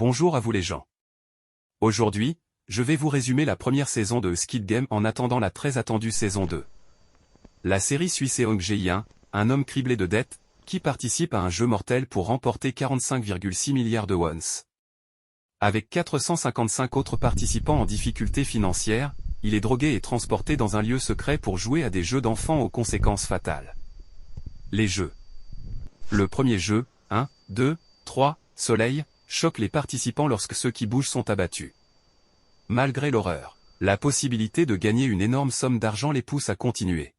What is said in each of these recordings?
Bonjour à vous les gens. Aujourd'hui, je vais vous résumer la première saison de Squid Game en attendant la très attendue saison 2. La série suit Seong Jae-in, un homme criblé de dettes, qui participe à un jeu mortel pour remporter 45,6 milliards de wons. Avec 455 autres participants en difficulté financière, il est drogué et transporté dans un lieu secret pour jouer à des jeux d'enfants aux conséquences fatales. Les jeux. Le premier jeu, 1, 2, 3, Soleil, choque les participants lorsque ceux qui bougent sont abattus. Malgré l'horreur, la possibilité de gagner une énorme somme d'argent les pousse à continuer.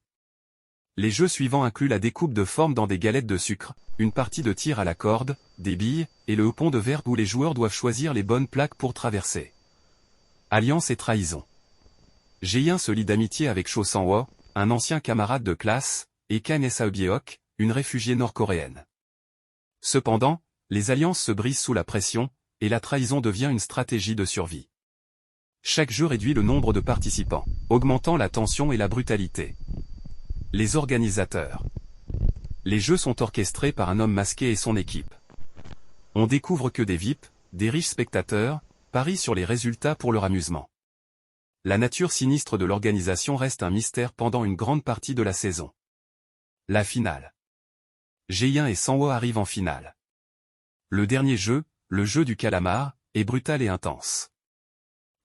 Les jeux suivants incluent la découpe de forme dans des galettes de sucre, une partie de tir à la corde, des billes, et le pont de verre où les joueurs doivent choisir les bonnes plaques pour traverser. Alliance et trahison. Jae-in se lie d'amitié avec Cho Sang-woo, un ancien camarade de classe, et Kang Sae-byeok, une réfugiée nord-coréenne. Cependant, les alliances se brisent sous la pression, et la trahison devient une stratégie de survie. Chaque jeu réduit le nombre de participants, augmentant la tension et la brutalité. Les organisateurs. Les jeux sont orchestrés par un homme masqué et son équipe. On découvre que des VIP, des riches spectateurs, parient sur les résultats pour leur amusement. La nature sinistre de l'organisation reste un mystère pendant une grande partie de la saison. La finale. Jae-in et Sang-woo arrivent en finale. Le dernier jeu, le jeu du calamar, est brutal et intense.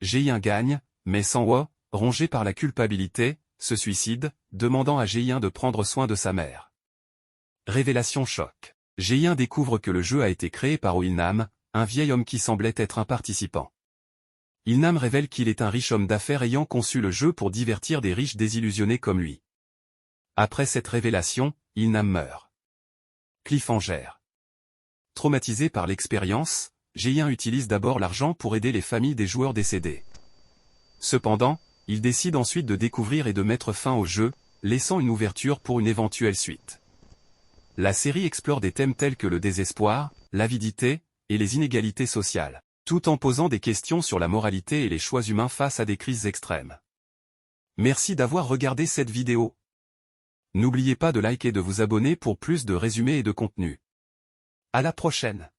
Jae-in gagne, mais Sang-woo, rongé par la culpabilité, se suicide, demandant à Jae-in de prendre soin de sa mère. Révélation choc. Jae-in découvre que le jeu a été créé par Oh Il-nam, un vieil homme qui semblait être un participant. Il-nam révèle qu'il est un riche homme d'affaires ayant conçu le jeu pour divertir des riches désillusionnés comme lui. Après cette révélation, Il-nam meurt. Cliffhanger. Traumatisé par l'expérience, Jae-in utilise d'abord l'argent pour aider les familles des joueurs décédés. Cependant, il décide ensuite de découvrir et de mettre fin au jeu, laissant une ouverture pour une éventuelle suite. La série explore des thèmes tels que le désespoir, l'avidité, et les inégalités sociales, tout en posant des questions sur la moralité et les choix humains face à des crises extrêmes. Merci d'avoir regardé cette vidéo. N'oubliez pas de liker et de vous abonner pour plus de résumés et de contenu. À la prochaine.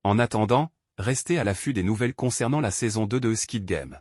En attendant, restez à l'affût des nouvelles concernant la saison 2 de Squid Game.